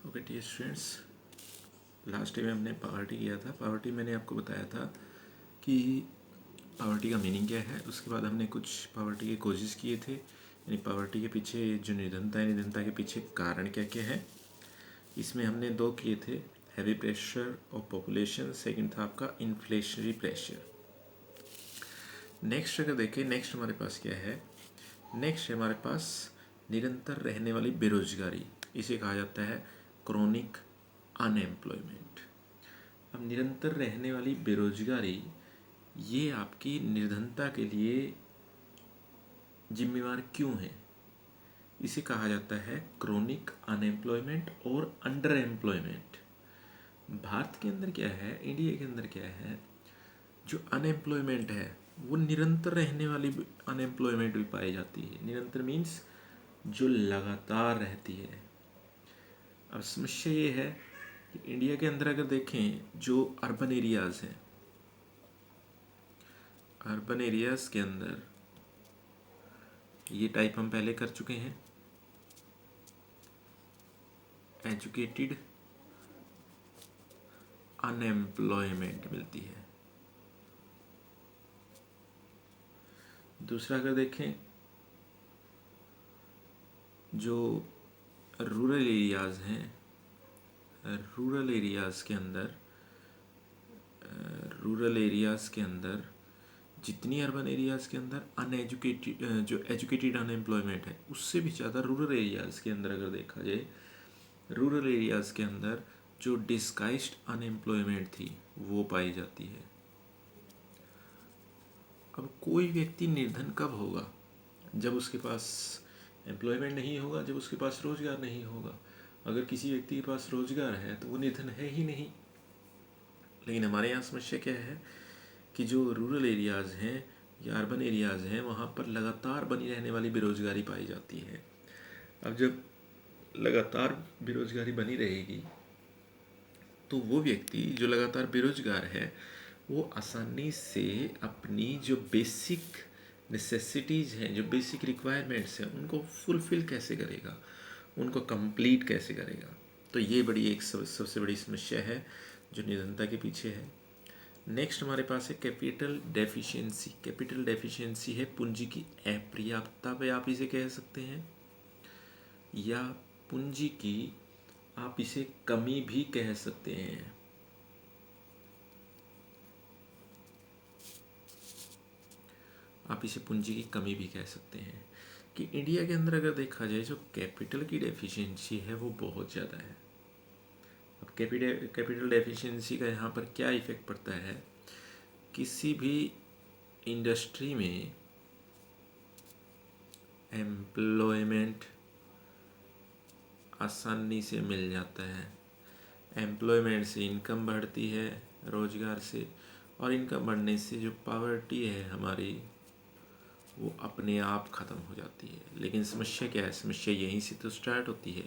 Okay dear students, last time हमने poverty किया था। पावर्टी मैंने आपको बताया था कि पावर्टी का मीनिंग क्या है। उसके बाद हमने कुछ पावर्टी के कोजेस किए थे, यानी पावर्टी के पीछे जो निर्धनता है, निर्धनता के पीछे कारण क्या क्या है। इसमें हमने दो किए थे, heavy pressure of population, second था आपका इन्फ्लेशनरी प्रेशर। नेक्स्ट अगर देखें, नेक्स्ट हमारे पास क्या है, नेक्स्ट है हमारे पास निरंतर रहने वाली बेरोजगारी। इसे कहा जाता है क्रोनिक अनएम्प्लॉयमेंट। अब निरंतर रहने वाली बेरोजगारी ये आपकी निर्धनता के लिए जिम्मेवार क्यों है, इसे कहा जाता है क्रोनिक अनएम्प्लॉयमेंट और अंडर एम्प्लॉयमेंट। भारत के अंदर क्या है, इंडिया के अंदर क्या है, जो अनएम्प्लॉयमेंट है वो निरंतर रहने वाली अनएम्प्लॉयमेंट भी पाई जाती है। निरंतर मीन्स जो लगातार रहती है। अब समस्या ये है कि इंडिया के अंदर अगर देखें, जो अर्बन एरियाज़ हैं, अर्बन एरियाज़ के अंदर ये टाइप हम पहले कर चुके हैं, एजुकेटेड अनएम्प्लॉयमेंट मिलती है। दूसरा अगर देखें, जो रूरल एरियाज़ हैं, रूरल एरियाज़ के अंदर रूरल एरियाज़ के अंदर जितनी अर्बन एरियाज़ के अंदर अनएजुकेटेड जो एजुकेटेड अनएम्प्लॉयमेंट है, उससे भी ज़्यादा रूरल एरियाज़ के अंदर अगर देखा जाए, रूरल एरियाज़ के अंदर जो डिस्गाइज्ड अनएम्प्लॉयमेंट थी वो पाई जाती है। अब कोई व्यक्ति निर्धन कब होगा? जब उसके पास एम्प्लॉयमेंट नहीं होगा, जब उसके पास रोज़गार नहीं होगा। अगर किसी व्यक्ति के पास रोज़गार है तो वो निर्धन है ही नहीं। लेकिन हमारे यहाँ समस्या क्या है कि जो रूरल एरियाज़ हैं या अर्बन एरियाज़ हैं, वहाँ पर लगातार बनी रहने वाली बेरोज़गारी पाई जाती है। अब जब लगातार बेरोज़गारी बनी रहेगी तो वो व्यक्ति जो लगातार बेरोज़गार है वो आसानी से अपनी जो बेसिक नेसेसिटीज़ हैं, जो बेसिक रिक्वायरमेंट्स हैं, उनको फुलफ़िल कैसे करेगा, उनको कंप्लीट कैसे करेगा। तो ये बड़ी एक सबसे बड़ी समस्या है जो निरंतरता के पीछे है। नेक्स्ट हमारे पास है कैपिटल डेफिशिएंसी। कैपिटल डेफिशिएंसी है पूंजी की अपर्याप्तता पे आप इसे कह सकते हैं, या पूंजी की आप इसे कमी भी कह सकते हैं। आप इसे पूंजी की कमी भी कह सकते हैं कि इंडिया के अंदर अगर देखा जाए जो कैपिटल की डेफिशिएंसी है वो बहुत ज़्यादा है। अब कैपिटल डेफिशिएंसी का यहाँ पर क्या इफ़ेक्ट पड़ता है, किसी भी इंडस्ट्री में एम्प्लॉयमेंट आसानी से मिल जाता है। एम्प्लॉयमेंट से इनकम बढ़ती है, रोज़गार से, और इनकम बढ़ने से जो पॉवर्टी है हमारी वो अपने आप ख़त्म हो जाती है। लेकिन समस्या क्या है, समस्या यहीं से तो स्टार्ट होती है।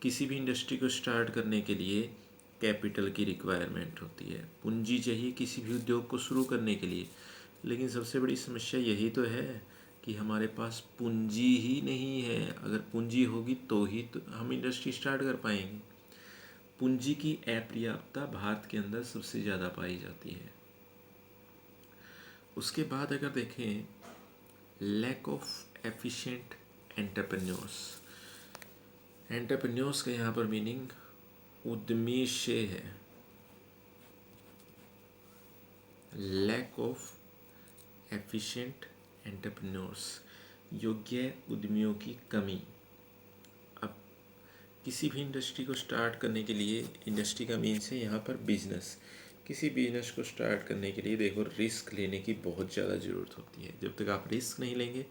किसी भी इंडस्ट्री को स्टार्ट करने के लिए कैपिटल की रिक्वायरमेंट होती है, पूंजी चाहिए किसी भी उद्योग को शुरू करने के लिए। लेकिन सबसे बड़ी समस्या यही तो है कि हमारे पास पूंजी ही नहीं है। अगर पूंजी होगी तो ही तो हम इंडस्ट्री स्टार्ट कर पाएंगे। पूंजी की अपर्याप्तता भारत के अंदर सबसे ज़्यादा पाई जाती है। उसके बाद अगर देखें, lack of efficient entrepreneurs. Entrepreneurs का यहाँ पर मीनिंग उद्यमी से है। लैक ऑफ एफिशिएंट एंटरप्रेन्योर्स, योग्य उद्यमियों की कमी। अब किसी भी इंडस्ट्री को स्टार्ट करने के लिए, इंडस्ट्री का मीन्स है यहाँ पर बिजनेस। किसी बिजनेस को स्टार्ट करने के लिए देखो रिस्क लेने की बहुत ज़्यादा ज़रूरत होती है। जब तक आप रिस्क नहीं लेंगे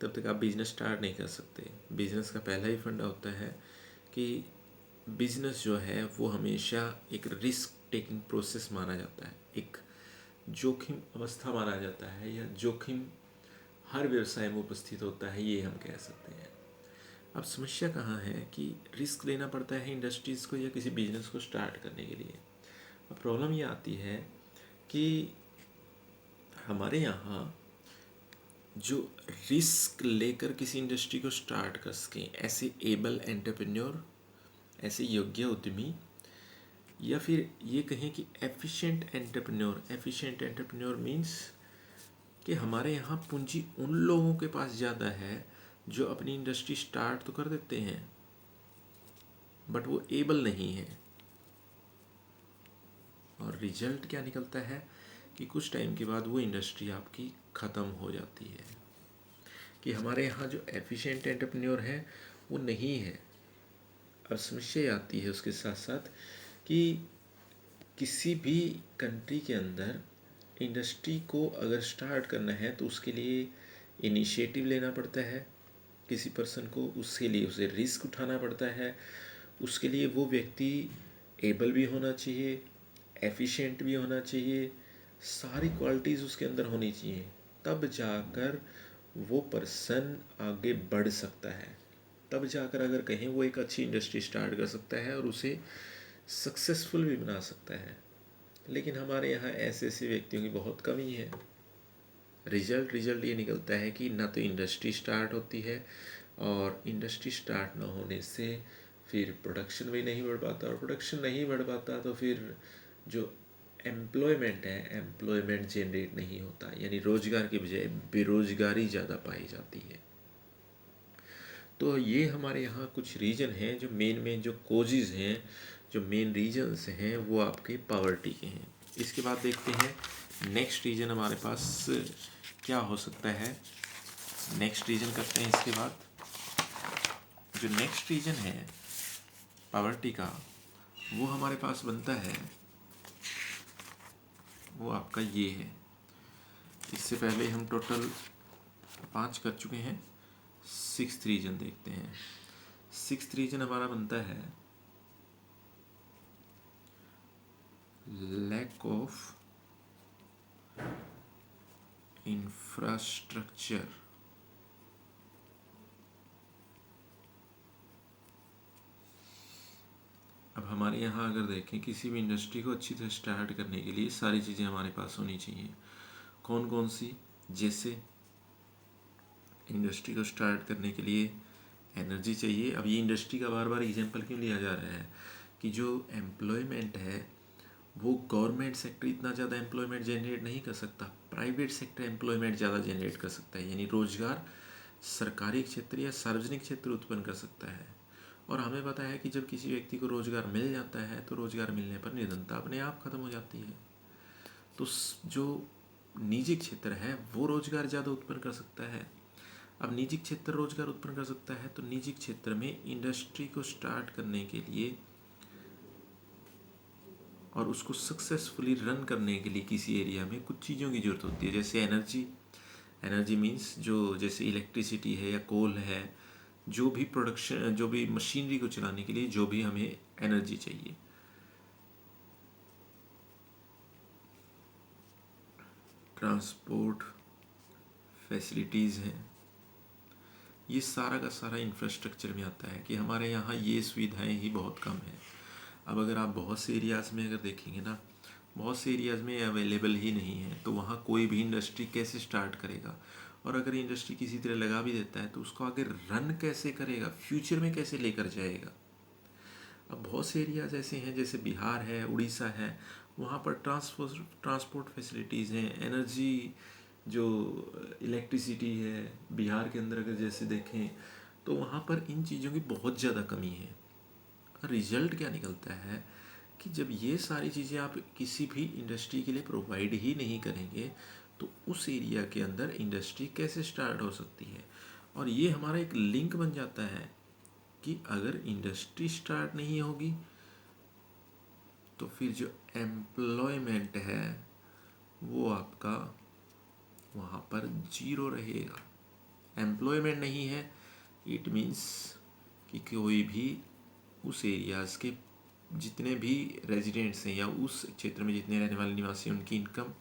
तब तक आप बिज़नेस स्टार्ट नहीं कर सकते। बिज़नेस का पहला ही फंडा होता है कि बिज़नेस जो है वो हमेशा एक रिस्क टेकिंग प्रोसेस माना जाता है, एक जोखिम अवस्था माना जाता है, या जोखिम हर व्यवसाय में उपस्थित होता है, ये हम कह सकते हैं। अब समस्या कहाँ है कि रिस्क लेना पड़ता है इंडस्ट्रीज़ को या किसी बिजनेस को स्टार्ट करने के लिए। अब प्रॉब्लम ये आती है कि हमारे यहाँ जो रिस्क लेकर किसी इंडस्ट्री को स्टार्ट कर सकें, ऐसे एबल एंटरप्रेन्योर ऐसे योग्य उद्यमी, या फिर ये कहें कि efficient entrepreneur. Efficient entrepreneur means कि हमारे यहाँ पूंजी उन लोगों के पास ज़्यादा है जो अपनी इंडस्ट्री स्टार्ट तो कर देते हैं बट वो एबल नहीं है। और रिजल्ट क्या निकलता है कि कुछ टाइम के बाद वो इंडस्ट्री आपकी ख़त्म हो जाती है। कि हमारे यहाँ जो एफिशिएंट एंटरप्रेन्योर है वो नहीं है। और समस्या आती है उसके साथ साथ कि किसी भी कंट्री के अंदर इंडस्ट्री को अगर स्टार्ट करना है तो उसके लिए इनिशिएटिव लेना पड़ता है किसी पर्सन को, उसके लिए उसे रिस्क उठाना पड़ता है, उसके लिए वो व्यक्ति एबल भी होना चाहिए, एफिशिएंट भी होना चाहिए, सारी क्वालिटीज़ उसके अंदर होनी चाहिए, तब जाकर वो पर्सन आगे बढ़ सकता है। तब जाकर अगर कहें वो एक अच्छी इंडस्ट्री स्टार्ट कर सकता है और उसे सक्सेसफुल भी बना सकता है। लेकिन हमारे यहाँ ऐसे ऐसे व्यक्तियों की बहुत कमी है। रिजल्ट ये निकलता है कि ना तो इंडस्ट्री स्टार्ट होती है, और इंडस्ट्री स्टार्ट ना होने से फिर प्रोडक्शन भी नहीं बढ़ पाता, और प्रोडक्शन नहीं बढ़ पाता तो फिर जो एम्प्लॉयमेंट है, एम्प्लॉयमेंट जनरेट नहीं होता, यानी रोजगार की बजाय बेरोजगारी ज़्यादा पाई जाती है। तो ये हमारे यहाँ कुछ रीजन हैं जो मेन जो कोजेज़ हैं, जो मेन रीजन्स हैं, वो आपके पावर्टी के हैं। इसके बाद देखते हैं नेक्स्ट रीजन हमारे पास क्या हो सकता है। नेक्स्ट रीजन करते हैं इसके बाद। जो नेक्स्ट रीजन है पावर्टी का, वो हमारे पास बनता है, वो आपका ये है। इससे पहले हम टोटल 5 कर चुके हैं। 6th रीजन देखते हैं। 6th रीजन हमारा बनता है लैक ऑफ इंफ्रास्ट्रक्चर। अब हमारे यहाँ अगर देखें किसी भी इंडस्ट्री को अच्छी तरह स्टार्ट करने के लिए सारी चीज़ें हमारे पास होनी चाहिए। कौन कौन सी? जैसे इंडस्ट्री को स्टार्ट करने के लिए एनर्जी चाहिए। अब ये इंडस्ट्री का बार बार एग्जांपल क्यों लिया जा रहा है कि जो एम्प्लॉयमेंट है वो गवर्नमेंट सेक्टर इतना ज़्यादा एम्प्लॉयमेंट जनरेट नहीं कर सकता, प्राइवेट सेक्टर एम्प्लॉयमेंट ज़्यादा जनरेट कर सकता है, यानी रोजगार सरकारी क्षेत्र या सार्वजनिक क्षेत्र उत्पन्न कर सकता है। और हमें पता है कि जब किसी व्यक्ति को रोजगार मिल जाता है तो रोजगार मिलने पर निर्धनता अपने आप खत्म हो जाती है। तो जो निजी क्षेत्र है वो रोजगार ज़्यादा उत्पन्न कर सकता है। अब निजी क्षेत्र रोजगार उत्पन्न कर सकता है तो निजी क्षेत्र में इंडस्ट्री को स्टार्ट करने के लिए और उसको सक्सेसफुली रन करने के लिए किसी एरिया में कुछ चीज़ों की ज़रूरत होती है। जैसे एनर्जी मीन्स जो जैसे इलेक्ट्रिसिटी है या कोल है, जो भी प्रोडक्शन, जो भी मशीनरी को चलाने के लिए जो भी हमें एनर्जी चाहिए। ट्रांसपोर्ट फैसिलिटीज़ हैं, ये सारा का सारा इंफ्रास्ट्रक्चर में आता है कि हमारे यहाँ ये सुविधाएं ही बहुत कम है। अब अगर आप बहुत से एरियाज़ में अगर देखेंगे ना, बहुत से एरियाज़ में अवेलेबल ही नहीं है, तो वहाँ कोई भी इंडस्ट्री कैसे स्टार्ट करेगा? और अगर इंडस्ट्री किसी तरह लगा भी देता है तो उसको आगे रन कैसे करेगा, फ्यूचर में कैसे लेकर जाएगा? अब बहुत से एरियाज़ ऐसे हैं जैसे बिहार है, उड़ीसा है, वहाँ पर ट्रांसपोर्ट फैसिलिटीज़ हैं, एनर्जी जो इलेक्ट्रिसिटी है, बिहार के अंदर अगर जैसे देखें तो वहाँ पर इन चीज़ों की बहुत ज़्यादा कमी है। रिजल्ट क्या निकलता है कि जब ये सारी चीज़ें आप किसी भी इंडस्ट्री के लिए प्रोवाइड ही नहीं करेंगे तो उस एरिया के अंदर इंडस्ट्री कैसे स्टार्ट हो सकती है? और ये हमारा एक लिंक बन जाता है कि अगर इंडस्ट्री स्टार्ट नहीं होगी तो फिर जो एम्प्लॉयमेंट है वो आपका वहाँ पर जीरो रहेगा। एम्प्लॉयमेंट नहीं है, इट मीन्स कि कोई भी उस एरियाज़ के जितने भी रेजिडेंट्स हैं या उस क्षेत्र में जितने रहने वाले निवासी हैं उनकी इनकम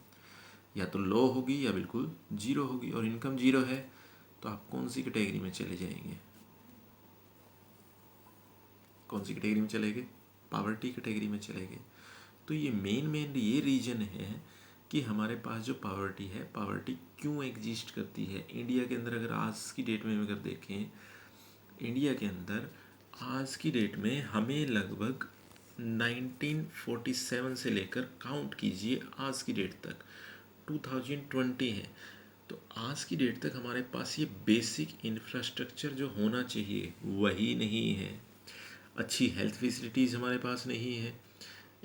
या तो लो होगी या बिल्कुल जीरो होगी। और इनकम जीरो है तो आप कौन सी कैटेगरी में चले जाएंगे? कौन सी कैटेगरी में चले गए? पावर्टी कैटेगरी में चले गए। तो ये मेन ये रीजन है कि हमारे पास जो पावर्टी है, पावर्टी क्यों एग्जिस्ट करती है। इंडिया के अंदर अगर आज की डेट में अगर देखें, इंडिया के अंदर आज की डेट में हमें लगभग 1947 से लेकर काउंट कीजिए आज की डेट तक 2020 है, तो आज की डेट तक हमारे पास ये बेसिक इंफ्रास्ट्रक्चर जो होना चाहिए वही नहीं है। अच्छी हेल्थ फैसिलिटीज़ हमारे पास नहीं है,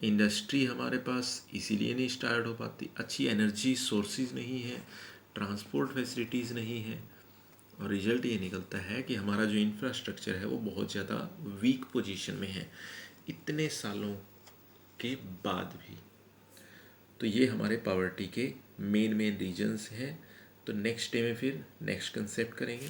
इंडस्ट्री हमारे पास इसीलिए नहीं स्टार्ट हो पाती, अच्छी एनर्जी सोर्सेज नहीं है, ट्रांसपोर्ट फैसिलिटीज़ नहीं है, और रिजल्ट ये निकलता है कि हमारा जो इंफ्रास्ट्रक्चर है वो बहुत ज़्यादा वीक पोजीशन में है इतने सालों के बाद भी। तो ये हमारे पॉवर्टी के मेन रीजन्स हैं। तो नेक्स्ट डे में फिर नेक्स्ट कंसेप्ट करेंगे।